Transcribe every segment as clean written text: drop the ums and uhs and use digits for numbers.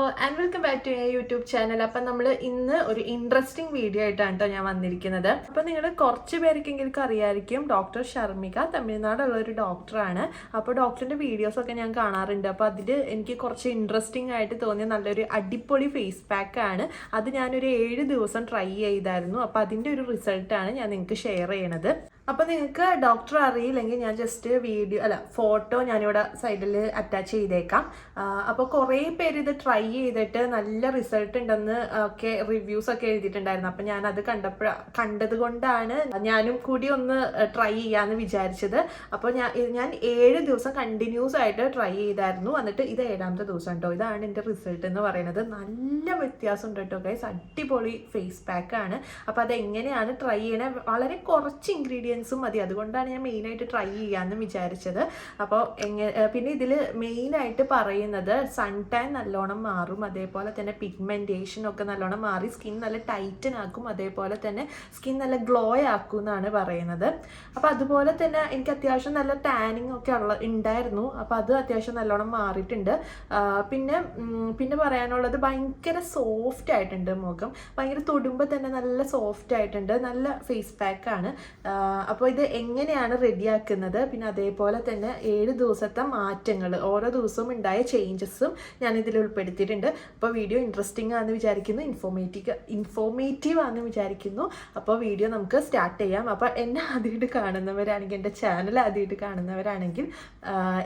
And welcome back to YouTube channel. അപ്പം നമ്മൾ ഇന്ന് ഒരു ഇൻട്രസ്റ്റിംഗ് വീഡിയോ ആയിട്ടാണ് കേട്ടോ ഞാൻ വന്നിരിക്കുന്നത്. അപ്പം നിങ്ങൾ കുറച്ച് പേർക്കെങ്കിലും അറിയാമായിരിക്കും, ഡോക്ടർ ഷർമിക തമിഴ്നാടുള്ള ഒരു ഡോക്ടറാണ്. അപ്പോൾ ഡോക്ടറിൻ്റെ വീഡിയോസൊക്കെ ഞാൻ കാണാറുണ്ട്. അപ്പോൾ അതിൽ എനിക്ക് കുറച്ച് ഇൻട്രസ്റ്റിംഗ് ആയിട്ട് തോന്നിയ നല്ലൊരു അടിപൊളി ഫേസ് പാക്കാണ്. അത് ഞാനൊരു 7 ദിവസം ട്രൈ ചെയ്തായിരുന്നു. അപ്പോൾ അതിൻ്റെ ഒരു റിസൾട്ടാണ് ഞാൻ നിങ്ങൾക്ക് ഷെയർ ചെയ്യണത്. അപ്പോൾ നിങ്ങൾക്ക് ഡോക്ടർ അറിയില്ലെങ്കിൽ ഞാൻ ജസ്റ്റ് ഫോട്ടോ ഞാനിവിടെ സൈഡിൽ അറ്റാച്ച് ചെയ്തേക്കാം. അപ്പോൾ കുറേ പേര് ഇത് ട്രൈ ചെയ്തിട്ട് നല്ല റിസൾട്ട് ഉണ്ടെന്ന് ഒക്കെ റിവ്യൂസ് ഒക്കെ എഴുതിയിട്ടുണ്ടായിരുന്നു. അപ്പം ഞാനത് കണ്ടത് കൊണ്ടാണ് ഞാനും കൂടി ഒന്ന് ട്രൈ ചെയ്യാമെന്ന് വിചാരിച്ചത്. അപ്പോൾ ഞാൻ 7 ദിവസം കണ്ടിന്യൂസ് ആയിട്ട് ട്രൈ ചെയ്തായിരുന്നു. എന്നിട്ട് ഇത് 7ാമത്തെ ദിവസം കേട്ടോ. ഇതാണ് എൻ്റെ റിസൾട്ട് എന്ന് പറയുന്നത്. നല്ല വ്യത്യാസം ഉണ്ട് കേട്ടോ ഗൈസ്. അടിപൊളി ഫേസ് പാക്കാണ്. അപ്പോൾ അതെങ്ങനെയാണ് ട്രൈ ചെയ്യണേ, വളരെ കുറച്ച് ഇൻഗ്രീഡിയൻസും മതി. അതുകൊണ്ടാണ് ഞാൻ മെയിനായിട്ട് ട്രൈ ചെയ്യാമെന്ന് വിചാരിച്ചത്. അപ്പോൾ പിന്നെ ഇതിൽ മെയിനായിട്ട് പറയുന്നത് സൺ ടാൻ നല്ലോണം മാറും, അതേപോലെ തന്നെ പിഗ്മെൻറ്റേഷൻ ഒക്കെ നല്ലോണം മാറി സ്കിൻ നല്ല ടൈറ്റൻ ആക്കും, അതേപോലെ തന്നെ സ്കിൻ നല്ല ഗ്ലോ ആക്കും എന്നാണ് പറയുന്നത്. അപ്പോൾ അതുപോലെ തന്നെ എനിക്ക് അത്യാവശ്യം നല്ല ടാനിങ് ഒക്കെ ഉണ്ടായിരുന്നു. അപ്പോൾ അത് അത്യാവശ്യം നല്ലോണം മാറിയിട്ടുണ്ട്. പിന്നെ പറയാനുള്ളത് ഭയങ്കര സോഫ്റ്റ് ആയിട്ടുണ്ട് മുഖം. ഭയങ്കര തൊടുമ്പോൾ തന്നെ നല്ല സോഫ്റ്റ് ആയിട്ടുണ്ട്. നല്ല ഫേസ് പാക്കാണ്. അപ്പോൾ ഇത് എങ്ങനെയാണ് റെഡിയാക്കുന്നത്, പിന്നെ അതേപോലെ തന്നെ 7 ദിവസത്തെ മാറ്റങ്ങൾ, ഓരോ ദിവസവും ഉണ്ടായ ചേഞ്ചസും ഞാൻ ഇതിൽ ഉൾപ്പെടുത്തിയിട്ടുണ്ട്. അപ്പോൾ വീഡിയോ ഇൻട്രസ്റ്റിംഗ് ആണെന്ന് വിചാരിക്കുന്നു, ഇൻഫോർമേറ്റീവ് ആണെന്ന് വിചാരിക്കുന്നു. അപ്പോൾ വീഡിയോ നമുക്ക് സ്റ്റാർട്ട് ചെയ്യാം. അപ്പോൾ എന്നെ ആദ്യമായിട്ട് കാണുന്നവരാണെങ്കിൽ, എൻ്റെ ചാനൽ ആദ്യമായിട്ട് കാണുന്നവരാണെങ്കിൽ,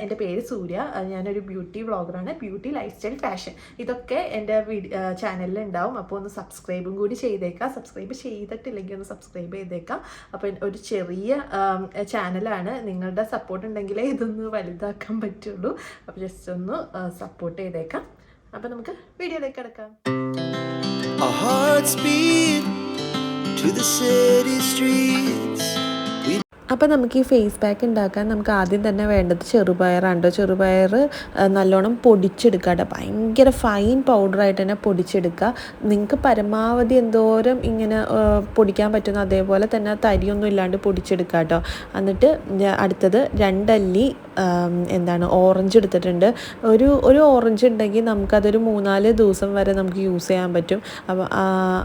എൻ്റെ പേര് സൂര്യ. ഞാനൊരു ബ്യൂട്ടി വ്ളോഗറാണ്. ബ്യൂട്ടി, ലൈഫ് സ്റ്റൈൽ, ഫാഷൻ ഇതൊക്കെ എൻ്റെ ചാനലിൽ ഉണ്ടാവും. അപ്പോൾ ഒന്ന് സബ്സ്ക്രൈബും കൂടി ചെയ്തേക്കാം. സബ്സ്ക്രൈബ് ചെയ്തിട്ടില്ലെങ്കിൽ ഒന്ന് സബ്സ്ക്രൈബ് ചെയ്തേക്കാം. അപ്പോൾ ഒരു ചെറിയ ചാനലാണ്. നിങ്ങളുടെ സപ്പോർട്ട് ഉണ്ടെങ്കിലേ ഇതൊന്ന് വലുതാക്കാൻ പറ്റുള്ളൂ. അപ്പോൾ ജസ്റ്റ് ഒന്ന് സപ്പോർട്ട് ചെയ്തേക്കാം. അപ്പോൾ നമുക്ക് വീഡിയോയിലേക്ക് കിടക്കാം. Our hearts beat to the city streets. അപ്പോൾ നമുക്ക് ഈ ഫേസ് പാക്ക് ഉണ്ടാക്കാൻ നമുക്ക് ആദ്യം തന്നെ വേണ്ടത് ചെറുപയറാണ്. ചെറുപയർ നല്ലോണം പൊടിച്ചെടുക്കുക കേട്ടോ. ഭയങ്കര ഫൈൻ പൗഡറായിട്ട് തന്നെ പൊടിച്ചെടുക്കുക. നിങ്ങൾക്ക് പരമാവധി എന്തോരം ഇങ്ങനെ പൊടിക്കാൻ പറ്റുന്ന അതേപോലെ തന്നെ തരിയൊന്നും ഇല്ലാണ്ട് പൊടിച്ചെടുക്കുക കേട്ടോ. എന്നിട്ട് അടുത്തത് 2 അല്ലി ഓറഞ്ച് എടുത്തിട്ടുണ്ട്. ഒരു ഓറഞ്ച് ഉണ്ടെങ്കിൽ നമുക്കതൊരു 3-4 ദിവസം വരെ നമുക്ക് യൂസ് ചെയ്യാൻ പറ്റും.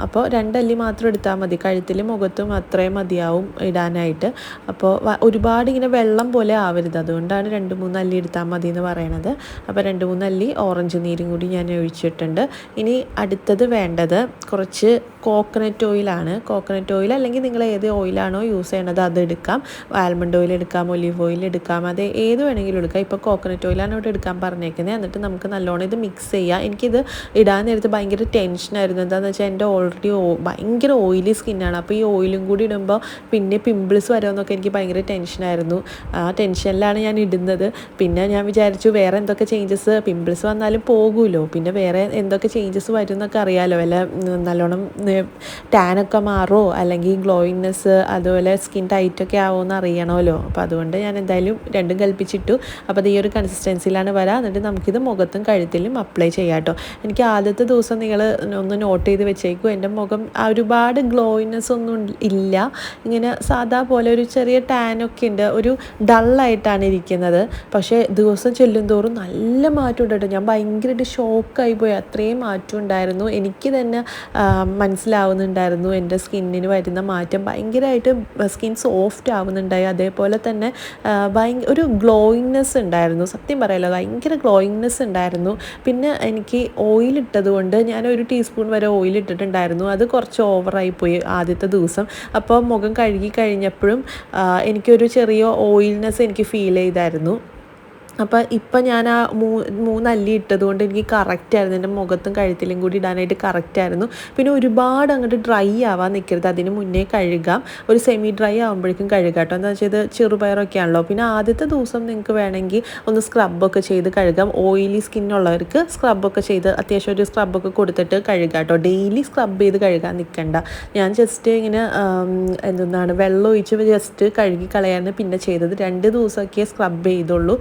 അപ്പോൾ 2 അല്ലി മാത്രം എടുത്താൽ മതി. കഴുത്തിലും മുഖത്തും അത്രയും മതിയാവും ഇടാനായിട്ട്. അപ്പോൾ ഒരുപാട് ഇങ്ങനെ വെള്ളം പോലെ ആവരുത്. അതുകൊണ്ടാണ് 2-3 അല്ലി എടുത്താൽ മതി എന്ന് പറയണത്. അപ്പോൾ 2-3 അല്ലി ഓറഞ്ച് നീരും കൂടി ഞാൻ ഒഴിച്ചിട്ടുണ്ട്. ഇനി അടുത്തത് വേണ്ടത് കുറച്ച് കോക്കനട്ട് ഓയിലാണ്. കോക്കനട്ട് ഓയിൽ അല്ലെങ്കിൽ നിങ്ങൾ ഏത് ഓയിലാണോ യൂസ് ചെയ്യണത് അത് എടുക്കാം. ആൽമണ്ട് ഓയിൽ എടുക്കാം, ഒലിവ് ഓയിൽ എടുക്കാം, അത് ഏത് വേണമെങ്കിലും എടുക്കാം. ഇപ്പോൾ കോക്കനട്ട് ഓയിലാണ് ഇവിടെ എടുക്കാൻ പറഞ്ഞേക്കുന്നത്. എന്നിട്ട് നമുക്ക് നല്ലോണം ഇത് മിക്സ് ചെയ്യാം. എനിക്കിത് ഇടാൻ നേരത്ത് ഭയങ്കര ടെൻഷനായിരുന്നു. എന്താണെന്ന് വെച്ചാൽ എൻ്റെ ഓൾറെഡി ഭയങ്കര ഓയിലി സ്കിന്നാണ്. അപ്പോൾ ഈ ഓയിലും കൂടി ഇടുമ്പോൾ പിന്നെ പിമ്പിൾസ് വരുമെന്നൊക്കെ എനിക്ക് ഭയങ്കര ടെൻഷനായിരുന്നു. ആ ടെൻഷനിലാണ് ഞാൻ ഇടുന്നത്. പിന്നെ ഞാൻ വിചാരിച്ചു വേറെ എന്തൊക്കെ ചേഞ്ചസ്, പിമ്പിൾസ് വന്നാലും പോകുമല്ലോ, പിന്നെ വേറെ എന്തൊക്കെ ചേഞ്ചസ് വരും എന്നൊക്കെ അറിയാമല്ലോ. വല്ല നല്ലോണം ടാനൊക്കെ മാറുമോ, അല്ലെങ്കിൽ ഗ്ലോയിങ്നെസ്, അതുപോലെ സ്കിൻ ടൈറ്റൊക്കെ ആവുമെന്ന് അറിയണമല്ലോ. അപ്പോൾ അതുകൊണ്ട് ഞാൻ എന്തായാലും രണ്ടും കൽപ്പിച്ചിട്ടു. അപ്പോൾ അത് ഈ ഒരു കൺസിസ്റ്റൻസിയിലാണ് വരാം. എന്നിട്ട് നമുക്കിത് മുഖത്തും കഴുത്തിലും അപ്ലൈ ചെയ്യാം കേട്ടോ. എനിക്ക് ആദ്യത്തെ ദിവസം നിങ്ങൾ ഒന്ന് നോട്ട് ചെയ്ത് വെച്ചേക്കും. എൻ്റെ മുഖം ഒരുപാട് ഗ്ലോയിനെസ് ഒന്നും ഇല്ല. ഇങ്ങനെ സാധാ പോലെ ഒരു ചെറിയ ടാനൊക്കെ ഉണ്ട്. ഒരു ഡള്ളായിട്ടാണ് ഇരിക്കുന്നത്. പക്ഷേ ദിവസം ചെല്ലുന്തോറും നല്ല മാറ്റം ഉണ്ട് കേട്ടോ. ഞാൻ ഭയങ്കരമായിട്ട് ഷോക്കായി പോയി. അത്രയും മാറ്റം ഉണ്ടായിരുന്നു. എനിക്ക് തന്നെ മനസ്സിലാവുന്നുണ്ടായിരുന്നു എൻ്റെ സ്കിന്നിന് വരുന്ന മാറ്റം. ഭയങ്കരമായിട്ട് സ്കിൻ സോഫ്റ്റ് ആവുന്നുണ്ടായി. അതേപോലെ തന്നെ ഒരു ഗ്ലോയിങ്നെസ് ഉണ്ടായിരുന്നു. സത്യം പറയാലോ, ഭയങ്കര ഗ്ലോയിങ്നെസ് ഉണ്ടായിരുന്നു. പിന്നെ എനിക്ക് ഓയിലിട്ടത് കൊണ്ട് ഞാൻ 1 ടീസ്പൂൺ വരെ ഓയിലിട്ടിട്ടുണ്ടായിരുന്നു. അത് കുറച്ച് ഓവറായിപ്പോയി ആദ്യത്തെ ദിവസം. അപ്പോൾ മുഖം കഴുകി കഴിഞ്ഞപ്പോഴും എനിക്കൊരു ചെറിയ ഓയിൽനെസ് എനിക്ക് ഫീൽ ചെയ്തായിരുന്നു. അപ്പോൾ ഇപ്പം ഞാൻ ആ 3 അല്ലി ഇട്ടതുകൊണ്ട് എനിക്ക് കറക്റ്റായിരുന്നു. എൻ്റെ മുഖത്തും കഴുത്തിലും കൂടി ഇടാനായിട്ട് കറക്റ്റായിരുന്നു. പിന്നെ ഒരുപാട് അങ്ങോട്ട് ഡ്രൈ ആവാൻ നിൽക്കരുത്. അതിന് മുന്നേ കഴുകാം. ഒരു സെമി ഡ്രൈ ആകുമ്പോഴേക്കും കഴുകാം കേട്ടോ. എന്താ വെച്ചാൽ ഇത് ചെറുപയറൊക്കെ ആണല്ലോ. പിന്നെ ആദ്യത്തെ ദിവസം നിങ്ങൾക്ക് വേണമെങ്കിൽ ഒന്ന് സ്ക്രബൊക്കെ ചെയ്ത് കഴുകാം. ഓയിലി സ്കിന്നുള്ളവർക്ക് സ്ക്രബൊക്കെ ചെയ്ത് അത്യാവശ്യം ഒരു സ്ക്രബൊക്കെ കൊടുത്തിട്ട് കഴുകാം കേട്ടോ. ഡെയിലി സ്ക്രബ് ചെയ്ത് കഴുകാൻ നിൽക്കണ്ട. ഞാൻ ജസ്റ്റ് ഇങ്ങനെ വെള്ളം ഒഴിച്ച് ജസ്റ്റ് കഴുകി കളയാൻ പിന്നെ ചെയ്തത്. 2 ദിവസമൊക്കെ സ്ക്രബ് ചെയ്തുള്ളൂ.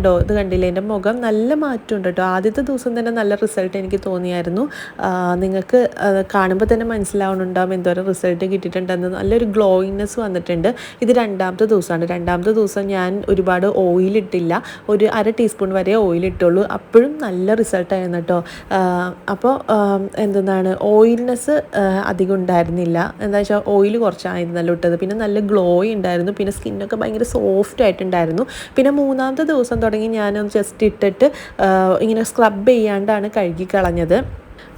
കണ്ടോ, ഇത് കണ്ടില്ലേ, എൻ്റെ മുഖം നല്ല മാറ്റമുണ്ട് കേട്ടോ. ആദ്യത്തെ ദിവസം തന്നെ നല്ല റിസൾട്ട് എനിക്ക് തോന്നിയായിരുന്നു. നിങ്ങൾക്ക് കാണുമ്പോൾ തന്നെ മനസ്സിലാവുന്നുണ്ടാവും എന്തോരം റിസൾട്ട് കിട്ടിയിട്ടുണ്ടെന്ന്. നല്ലൊരു ഗ്ലോയിനെസ് വന്നിട്ടുണ്ട്. ഇത് രണ്ടാമത്തെ ദിവസമാണ്. രണ്ടാമത്തെ ദിവസം ഞാൻ ഒരുപാട് ഓയിലിട്ടില്ല, ഒരു 1/2 ടീസ്പൂൺ വരെ ഓയിലിട്ടുള്ളൂ. അപ്പോഴും നല്ല റിസൾട്ടായിരുന്നു കേട്ടോ. അപ്പോൾ എന്താണ്, ഓയിൽനെസ് അധികം ഉണ്ടായിരുന്നില്ല. എന്താ വെച്ചാൽ ഓയിൽ കുറച്ചായിരുന്നല്ലോ ഇട്ടത്. പിന്നെ നല്ല ഗ്ലോയി ഉണ്ടായിരുന്നു. പിന്നെ സ്കിന്നൊക്കെ ഭയങ്കര സോഫ്റ്റ് ആയിട്ടുണ്ടായിരുന്നു. പിന്നെ മൂന്നാമത്തെ ദിവസം തുടങ്ങി ഞാനൊന്ന് ജസ്റ്റ് ഇട്ടിട്ട് ഇങ്ങനെ സ്ക്രബ് ചെയ്യാണ്ടാണ് കഴുകി കളഞ്ഞത്.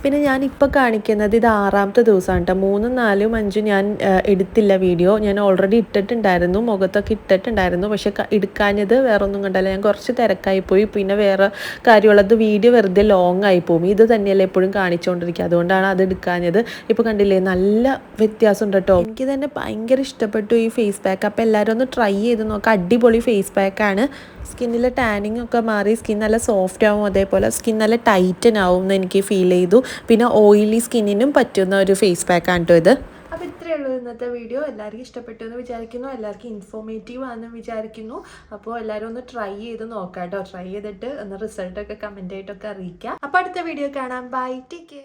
പിന്നെ ഞാനിപ്പോൾ കാണിക്കുന്നത് ഇത് 6ാമത്തെ ദിവസമാണ് കേട്ടോ. 3, 4, 5 ഞാൻ എടുത്തില്ല വീഡിയോ. ഞാൻ ഓൾറെഡി ഇട്ടിട്ടുണ്ടായിരുന്നു, മുഖത്തൊക്കെ ഇട്ടിട്ടുണ്ടായിരുന്നു. പക്ഷെ എടുക്കാഞ്ഞത് വേറെ ഒന്നും കണ്ടല്ല, ഞാൻ കുറച്ച് തിരക്കായിപ്പോയി. പിന്നെ വേറെ കാര്യമുള്ളത് വീഡിയോ വെറുതെ ലോങ് ആയിപ്പോവും. ഇത് തന്നെയല്ലേ എപ്പോഴും കാണിച്ചുകൊണ്ടിരിക്കുക, അതുകൊണ്ടാണ് അത് എടുക്കാഞ്ഞത്. ഇപ്പോൾ കണ്ടില്ലേ, നല്ല വ്യത്യാസമുണ്ട് കേട്ടോ. എനിക്ക് തന്നെ ഭയങ്കര ഇഷ്ടപ്പെട്ടു ഈ ഫേസ് പാക്ക്. അപ്പോൾ എല്ലാവരും ഒന്ന് ട്രൈ ചെയ്ത് നോക്കാം. അടിപൊളി ഫേസ് പാക്കാണ്. സ്കിന്നിലെ ടാനിങ് ഒക്കെ മാറി സ്കിൻ നല്ല സോഫ്റ്റ് ആവും, അതേപോലെ സ്കിൻ നല്ല ടൈറ്റൻ ആവും എന്ന് എനിക്ക് ഫീൽ ചെയ്തു. പിന്നെ ഓയിലി സ്കിന്നിനും പറ്റുന്ന ഒരു ഫേസ് പാക്കാണ് കേട്ടോ ഇത്. അപ്പോൾ ഇത്രയേ ഉള്ളൂ ഇന്നത്തെ വീഡിയോ. എല്ലാവർക്കും ഇഷ്ടപ്പെട്ടു എന്ന് വിചാരിക്കുന്നു, എല്ലാവർക്കും ഇൻഫോർമേറ്റീവ് ആണെന്ന് വിചാരിക്കുന്നു. അപ്പോൾ എല്ലാവരും ഒന്ന് ട്രൈ ചെയ്ത് നോക്കാം കേട്ടോ. ട്രൈ ചെയ്തിട്ട് ഒന്ന് റിസൾട്ടൊക്കെ കമൻ്റ് ആയിട്ടൊക്കെ അറിയിക്കാം. അപ്പോൾ അടുത്ത വീഡിയോ കാണാം. Bye, take care.